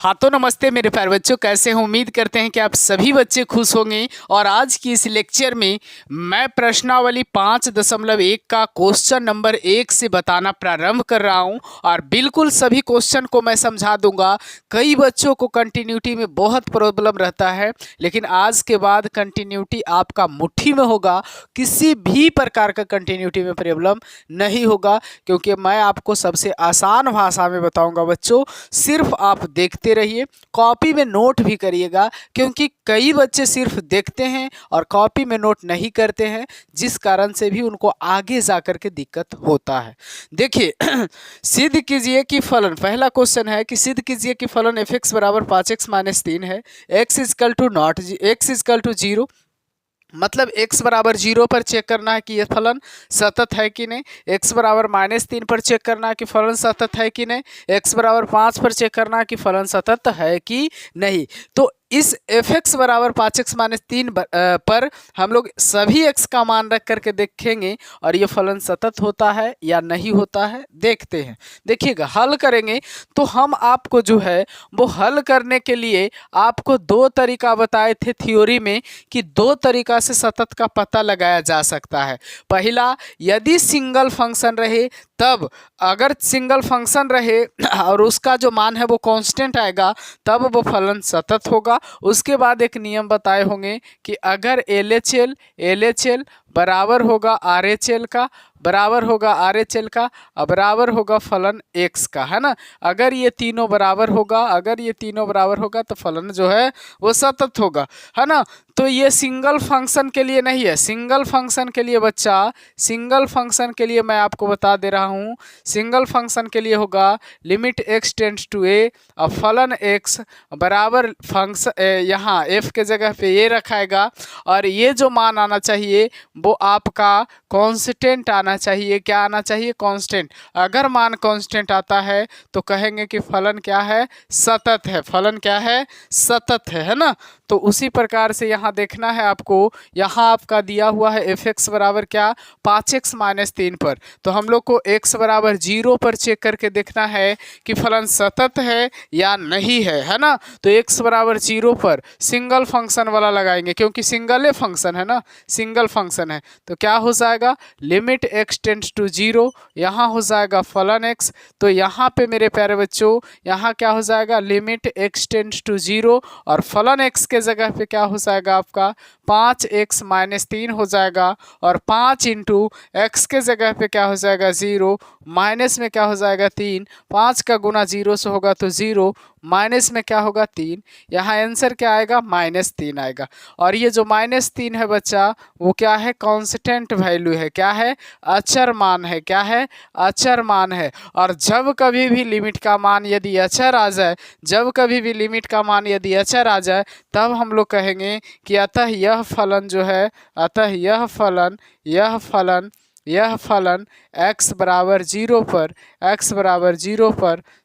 हाँ तो नमस्ते मेरे प्यारे बच्चों, कैसे हैं? उम्मीद करते हैं कि आप सभी बच्चे खुश होंगे। और आज की इस लेक्चर में मैं प्रश्नावली 5.1 का क्वेश्चन नंबर 1 से बताना प्रारंभ कर रहा हूं और बिल्कुल सभी क्वेश्चन को मैं समझा दूंगा। कई बच्चों को कंटिन्यूटी में बहुत प्रॉब्लम रहता है, लेकिन आज के बाद कंटिन्यूटी आपका मुट्ठी में होगा। किसी भी प्रकार का कंटिन्यूटी में प्रॉब्लम नहीं होगा, क्योंकि मैं आपको सबसे आसान भाषा में बताऊँगा। बच्चों सिर्फ आप देखते रहिए, कॉपी में नोट भी करिएगा, क्योंकि कई बच्चे सिर्फ देखते हैं और कॉपी में नोट नहीं करते हैं, जिस कारण से भी उनको आगे जाकर के दिक्कत होता है। देखिए सिद्ध कीजिए कि फलन, पहला क्वेश्चन है कि सिद्ध कीजिए कि फलन एफ एक्स बराबर 5x-3 है, x equal to not x equal to 0। मतलब x बराबर 0 पर चेक करना है कि यह फलन सतत है कि नहीं, x बराबर -3 पर चेक करना है कि फलन सतत है कि नहीं, x बराबर 5 पर चेक करना है कि फलन सतत है कि नहीं। तो इस एफ एक्स बराबर 5x-3 पर हम लोग सभी x का मान रख करके देखेंगे और ये फलन सतत होता है या नहीं होता है, देखते हैं। देखिएगा, हल करेंगे तो हम आपको जो है वो हल करने के लिए आपको दो तरीका बताए थे थ्योरी में, कि दो तरीका से सतत का पता लगाया जा सकता है। पहला, यदि सिंगल फंक्शन रहे तब, अगर सिंगल फंक्शन रहे और उसका जो मान है वो कांस्टेंट आएगा, तब वो फलन सतत होगा। उसके बाद एक नियम बताए होंगे कि अगर LHL बराबर होगा RHL का, बराबर होगा RHL का, बराबर होगा फलन x का, है ना। अगर ये तीनों बराबर होगा, तो फलन जो है वो सतत होगा, है ना। तो ये सिंगल फंक्शन के लिए नहीं है। सिंगल फंक्शन के लिए बच्चा, सिंगल फंक्शन के लिए मैं आपको बता दे रहा हूँ, सिंगल फंक्शन के लिए होगा limit x tends to a, और फलन x बराबर फंक्शन यहाँ f के जगह पे ये रखाएगा, और ये जो मान आना चाहिए वो आपका कांस्टेंट आना चाहिए। क्या आना चाहिए? कांस्टेंट। अगर मान कांस्टेंट आता है तो कहेंगे कि फलन क्या है? सतत है। फलन क्या है? सतत है ना। तो उसी प्रकार से यहाँ देखना है आपको, यहाँ आपका दिया हुआ है एफ एक्स बराबर क्या? 5x-3 पर। तो हम लोग को x बराबर 0 पर चेक करके देखना है कि फलन सतत है या नहीं है ना। तो x बराबर 0 पर सिंगल फंक्शन वाला लगाएंगे, क्योंकि सिंगल फंक्शन है ना, सिंगल फंक्शन है। तो क्या हो जाएगा? लिमिट x टेंड्स टू 0, यहाँ हो जाएगा फलन x। तो यहाँ पे मेरे प्यारे बच्चों, यहाँ क्या हो जाएगा? लिमिट x टेंड्स टू 0, और फलन x के जगह पे क्या हो जाएगा आपका? 5x-3 हो जाएगा, और 5 इंटू एक्स के जगह पे क्या हो जाएगा? 0, माइनस में क्या हो जाएगा? 3। 5 का गुना 0 से होगा तो 0, माइनस में क्या होगा? 3। यहाँ आंसर क्या आएगा? -3 आएगा। और ये जो -3 है बच्चा, वो क्या है? कांस्टेंट वैल्यू है। क्या है? अचर मान है। क्या है? अचर मान है। और जब कभी भी लिमिट का मान यदि अचर आ जाए, जब कभी भी लिमिट का मान यदि अचर आ जाए, तब हम लोग कहेंगे कि अतः यह फलन जो है, अतः यह फलन x बराबर 0 पर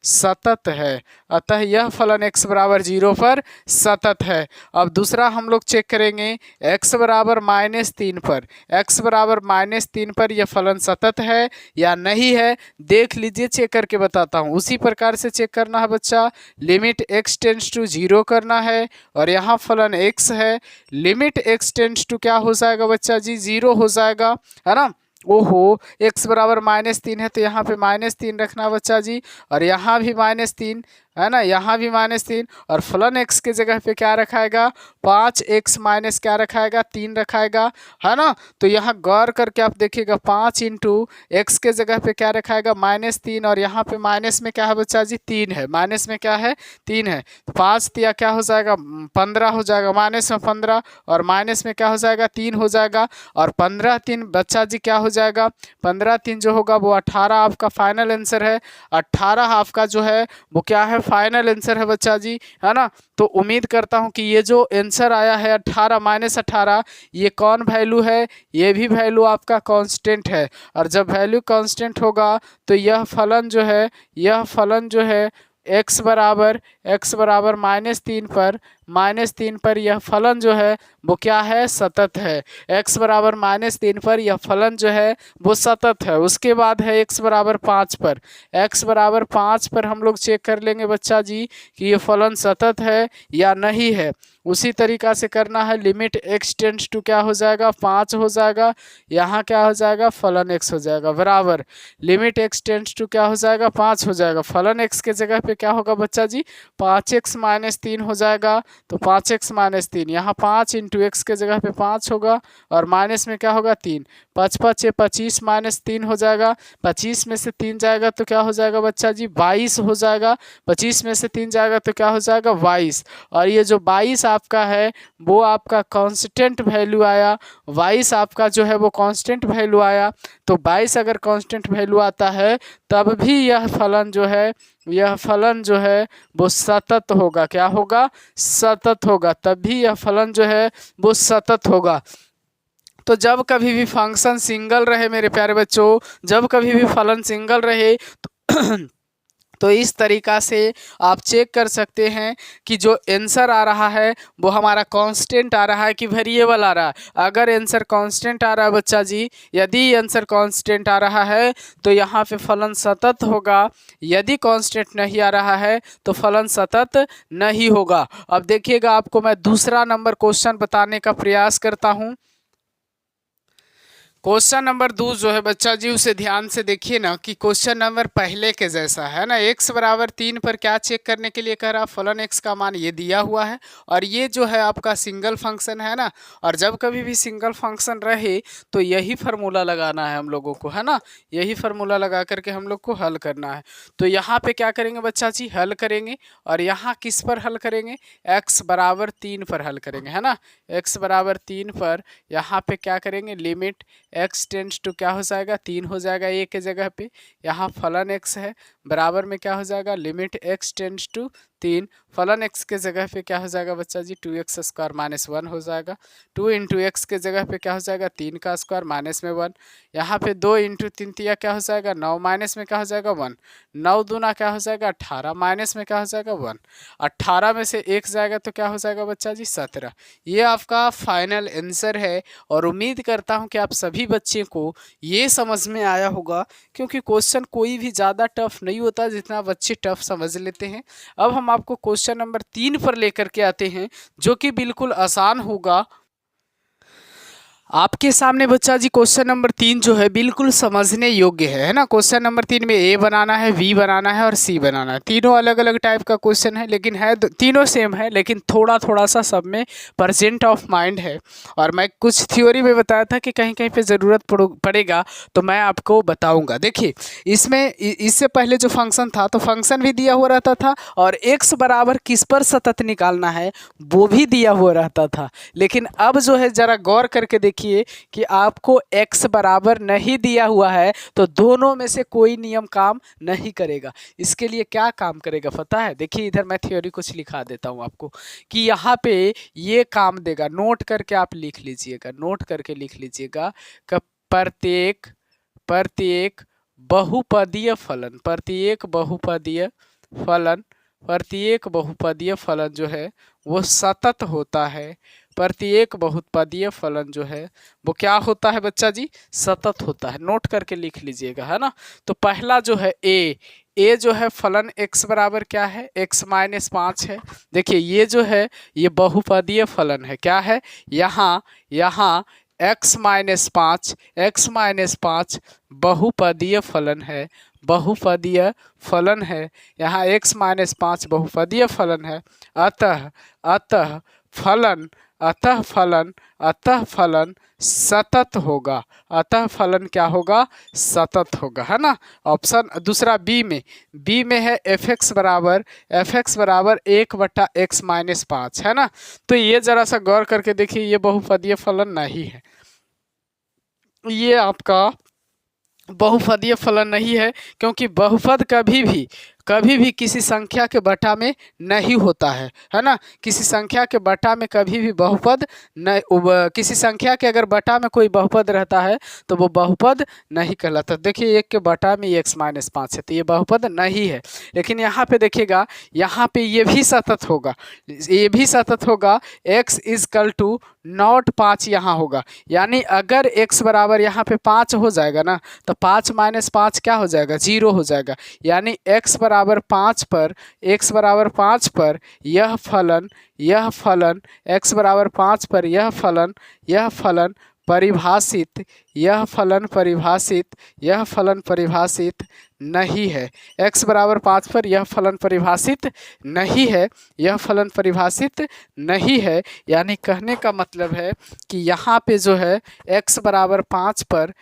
सतत है। अतः यह फलन x बराबर 0 पर सतत है। अब दूसरा हम लोग चेक करेंगे x बराबर -3 पर, x बराबर -3 पर यह फलन सतत है या नहीं है, देख लीजिए, चेक करके बताता हूँ। उसी प्रकार से चेक करना है बच्चा, लिमिट x टेंड्स टू 0 करना है, और यहाँ फलन x है, लिमिट x टेंड्स टू क्या हो जाएगा बच्चा जी? 0 हो जाएगा, है ना। ओहो, x बराबर -3 है तो यहाँ पे -3 रखना बच्चा जी, और यहाँ भी -3 है ना, यहाँ भी -3, और फलन x के जगह पे क्या रखाएगा? 5x माइनस क्या रखाएगा? 3 रखाएगा, है ना। तो यहाँ गौर करके आप देखिएगा, 5 इंटू एक्स के जगह पे क्या रखाएगा? -3, और यहाँ पे माइनस में क्या है बच्चा जी? 3 है। माइनस में क्या है? 3 है। तो 5 तिया क्या हो जाएगा? 15 हो जाएगा, माइनस में 15, और माइनस में क्या हो जाएगा? 3 हो जाएगा, और 15-3 बच्चा जी क्या हो जाएगा? 15-3 जो होगा वो 18 आपका फाइनल आंसर है। 18 आपका जो है वो क्या है? फाइनल आंसर है बच्चा जी, है ना। तो उम्मीद करता हूं कि ये जो आंसर आया है 18 -18, ये कौन वैल्यू है? ये भी वैल्यू आपका कांस्टेंट है। और जब वैल्यू कांस्टेंट होगा तो यह फलन जो है x बराबर -3 पर यह फलन जो है वो क्या है, सतत है। x बराबर -3 पर यह फलन जो है वो सतत है। उसके बाद है x बराबर 5 पर। x बराबर 5 पर हम लोग चेक कर लेंगे बच्चा जी कि ये फलन सतत है या नहीं है। उसी तरीका से करना है, लिमिट x टेंड्स टू क्या हो जाएगा, 5 हो जाएगा। यहाँ क्या हो जाएगा, फलन x हो जाएगा, बराबर लिमिट x टेंड्स टू क्या हो जाएगा, 5 हो जाएगा। फलन x के जगह पे क्या होगा बच्चा जी, 5x - 3 हो जाएगा। तो 5x - 3, यहाँ 5 इंटू एक्स के जगह पे 5 होगा और माइनस में क्या होगा 3। 5 5 6 25 -3 हो जाएगा। 25 में से 3 जाएगा तो क्या हो जाएगा बच्चा जी, 22 हो जाएगा। 25 में से 3 जाएगा तो क्या हो जाएगा, 22। और ये जो 22 आपका है वो आपका कांस्टेंट वैल्यू आया। 22 आपका जो है वो कांस्टेंट वैल्यू आया। तो 22 अगर कांस्टेंट वैल्यू आता है तब भी यह फलन जो है वो सतत होगा। क्या होगा, सतत होगा। तब भी यह फलन जो है वो सतत होगा। तो जब कभी भी फंक्शन सिंगल रहे मेरे प्यारे बच्चों, जब कभी भी फलन सिंगल रहे तो इस तरीका से आप चेक कर सकते हैं कि जो आंसर आ रहा है वो हमारा कांस्टेंट आ रहा है कि वेरिएबल आ रहा है। अगर आंसर कांस्टेंट आ रहा है बच्चा जी, यदि आंसर कांस्टेंट आ रहा है तो यहाँ पे फलन सतत होगा। यदि कांस्टेंट नहीं आ रहा है तो फलन सतत नहीं होगा। अब देखिएगा, आपको मैं दूसरा नंबर क्वेश्चन बताने का प्रयास करता हूँ। क्वेश्चन नंबर 2 जो है बच्चा जी, उसे ध्यान से देखिए ना कि क्वेश्चन नंबर पहले के जैसा है ना। x बराबर 3 पर क्या चेक करने के लिए कह रहा, फलन x का मान ये दिया हुआ है और ये जो है आपका सिंगल फंक्शन है ना। और जब कभी भी सिंगल फंक्शन रहे तो यही फार्मूला लगाना है हम लोगों को, है ना। यही फार्मूला लगा करके हम लोग को हल करना है। तो यहाँ पे क्या करेंगे बच्चा जी, हल करेंगे। और यहाँ किस पर हल करेंगे, x बराबर 3 पर हल करेंगे, है ना। x बराबर 3 पर यहाँ पे क्या करेंगे, लिमिट x टेंड्स टू क्या हो जाएगा, 3 हो जाएगा a के जगह पे। यहाँ फलन x है, बराबर में क्या हो जाएगा, लिमिट x टेंड्स टू 3। फलन x के जगह पे क्या हो जाएगा बच्चा जी, 2x² -1 हो जाएगा। 2 इंटू एक्स के जगह पे क्या हो जाएगा, 3 का स्क्वायर माइनस में 1। यहाँ पे 2 इंटू 3 तिया क्या हो जाएगा, 9 माइनस में क्या हो जाएगा 1। 9 दूना क्या हो जाएगा 18, माइनस में क्या हो जाएगा 1। 18 में से 1 जाएगा तो क्या हो जाएगा बच्चा जी, 17। ये आपका फाइनल आंसर है। और उम्मीद करता हूँ कि आप सभी बच्चे को ये समझ में आया होगा, क्योंकि क्वेश्चन कोई भी ज़्यादा टफ नहीं होता जितना बच्चे टफ समझ लेते हैं। अब हम आपको क्वेश्चन नंबर 3 पर लेकर के आते हैं, जो कि बिल्कुल आसान होगा। आपके सामने बच्चा जी क्वेश्चन नंबर 3 जो है बिल्कुल समझने योग्य है ना। क्वेश्चन नंबर 3 में ए बनाना है, बी बनाना है और सी बनाना है। तीनों अलग अलग टाइप का क्वेश्चन है, लेकिन है तीनों सेम है, लेकिन थोड़ा थोड़ा सा सब में परसेंट ऑफ माइंड है। और मैं कुछ थ्योरी में बताया था कि कहीं कहीं पे ज़रूरत पड़ेगा तो मैं आपको बताऊँगा। देखिए, इसमें इससे पहले जो फंक्शन था तो फंक्शन भी दिया हुआ रहता था और एक्स बराबर किस पर सतत निकालना है वो भी दिया हुआ रहता था। लेकिन अब जो है ज़रा गौर करके देखिए कि आपको x बराबर नहीं दिया हुआ है तो दोनों में से कोई नियम काम नहीं करेगा। इसके लिए क्या काम करेगा पता है, देखिए इधर मैं थ्योरी कुछ लिखा देता हूँ आपको कि यहाँ पे ये काम देगा। नोट करके आप लिख लीजिएगा, नोट करके लिख लीजिएगा कि प्रत्येक बहुपदीय फलन जो है वो सतत होता है। प्रत्येक बहुपदीय फलन जो है वो क्या होता है बच्चा जी, सतत होता है। नोट करके लिख लीजिएगा, है ना। तो पहला जो है ए जो है फलन x बराबर क्या है, x - 5 है। देखिए ये जो है ये बहुपदीय फलन है। क्या है, यहाँ x - 5 बहुपदीय फलन है, बहुपदीय फलन है। यहाँ x - 5 बहुपदीय फलन है। अतः फलन सतत होगा। अतः फलन क्या होगा, सतत होगा, है ना। ऑप्शन दूसरा बी में है fx बराबर 1/x - 5, है ना। तो ये जरा सा गौर करके देखिए, ये बहुपदीय फलन नहीं है, ये आपका बहुपदीय फलन नहीं है। क्योंकि बहुपद कभी भी कभी भी किसी संख्या के बटा में नहीं होता है ना। किसी संख्या के बटा में कभी भी बहुपद न, किसी संख्या के अगर बटा में कोई बहुपद रहता है तो वो बहुपद नहीं कहलाता। देखिए 1 के बटा में x माइनस 5 है तो ये बहुपद नहीं है। लेकिन यहाँ पे देखिएगा, यहाँ पे ये भी सतत होगा, ये भी सतत होगा। x इजकल टू नॉट 5 यहाँ होगा, यानी अगर x बराबर यहाँ पे 5 हो जाएगा ना तो 5 माइनस 5 क्या हो जाएगा, 0 हो जाएगा। यानी x बराबर 5 पर, x बराबर 5 पर यह फलन x बराबर 5 पर यह फलन परिभाषित नहीं है। x बराबर 5 पर यह फलन परिभाषित नहीं है, यह फलन परिभाषित नहीं है। यानी कहने का मतलब है कि यहाँ पे जो है x बराबर 5 पर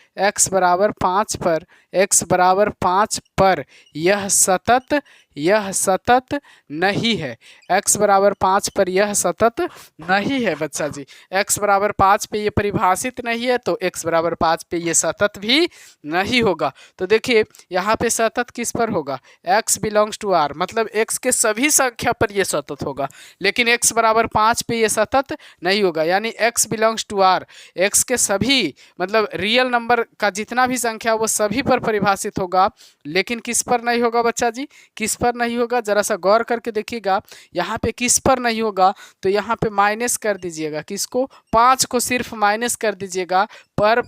यह सतत नहीं है। x बराबर 5 पर यह सतत नहीं है बच्चा जी। x बराबर 5 पे ये परिभाषित नहीं है तो x बराबर 5 पे ये सतत भी नहीं होगा। तो देखिए यहाँ पे सतत किस पर होगा, x बिलोंग्स टू r, मतलब x के सभी संख्या पर ये सतत होगा। लेकिन x बराबर 5 पे ये सतत नहीं होगा, यानी x belongs to r, x के सभी मतलब रियल नंबर का जितना भी संख्या वो सभी पर परिभाषित होगा। लेकिन किस पर नहीं होगा बच्चा जी, किस पर नहीं होगा, जरा सा गौर करके देखिएगा। यहाँ पे किस पर नहीं होगा तो यहाँ पे माइनस कर दीजिएगा, किसको, 5 को सिर्फ माइनस कर दीजिएगा, पर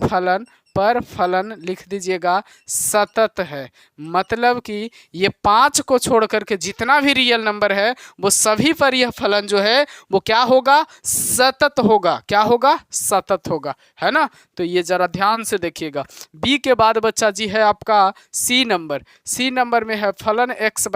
फलन लिख दीजिएगा सतत है। मतलब कि ये 5 को छोड़ करके जितना भी रियल नंबर है वो सभी पर यह फलन जो है वो क्या होगा, सतत होगा। क्या होगा, सतत होगा, है ना। तो ये जरा ध्यान से देखिएगा। बी के बाद बच्चा जी है आपका सी नंबर में है फलन x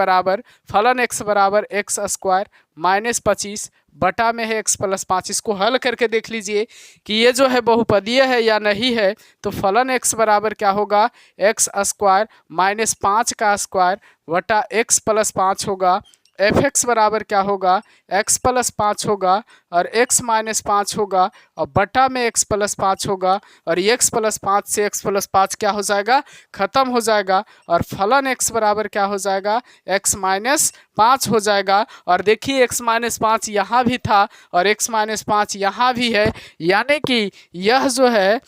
बराबर एक्स स्क्वायर माइनस 25 बटा में है x प्लस 5। इसको हल करके देख लीजिए कि ये जो है बहुपदीय है या नहीं है। तो फलन x बराबर क्या होगा, एक्स स्क्वायर माइनस 5 का स्क्वायर बटा x प्लस 5 होगा। f(x) बराबर क्या होगा, x प्लस 5 होगा और x माइनस 5 होगा और बटा में x प्लस 5 होगा और x प्लस 5 से x प्लस 5 क्या हो जाएगा, ख़त्म हो जाएगा और फलन x बराबर क्या हो जाएगा, x माइनस 5 हो जाएगा। और देखिए x माइनस 5 यहाँ भी था और x माइनस 5 यहाँ भी है, यानी कि यह जो है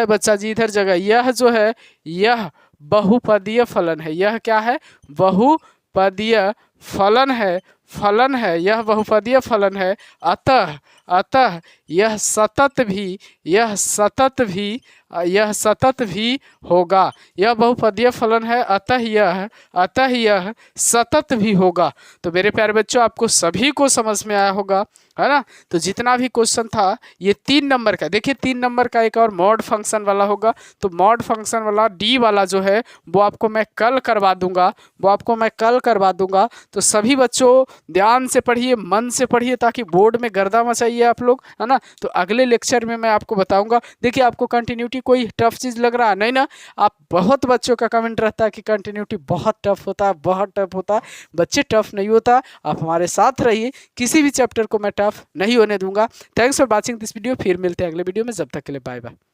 बच्चा जी इधर जगह, यह बहुपदीय फलन है। यह क्या है, बहुपदीय फलन है, यह बहुपदीय फलन है। अतः यह सतत भी होगा। यह बहुपदीय फलन है, अतः यह सतत भी होगा। तो मेरे प्यारे बच्चों आपको सभी को समझ में आया होगा, है ना। तो जितना भी क्वेश्चन था ये 3 नंबर का, देखिए 3 नंबर का एक और मॉड फंक्शन वाला होगा। तो मॉड फंक्शन वाला डी वाला जो है वो आपको मैं कल करवा दूंगा। तो सभी बच्चों ध्यान से पढ़िए, मन से पढ़िए, ताकि बोर्ड में गर्दा मचाइए आप लोग, है ना। तो अगले लेक्चर में मैं आपको बताऊंगा। देखिए आपको कंटिन्यूटी कोई टफ चीज़ लग रहा है नहीं ना। आप बहुत बच्चों का कमेंट रहता है कि कंटिन्यूटी बहुत टफ होता है। बच्चे टफ नहीं होता, आप हमारे साथ रहिए, किसी भी चैप्टर को मैं टफ नहीं होने दूंगा। Thanks for watching this video. फिर मिलते हैं अगले वीडियो में, जब तक के लिए बाय बाय।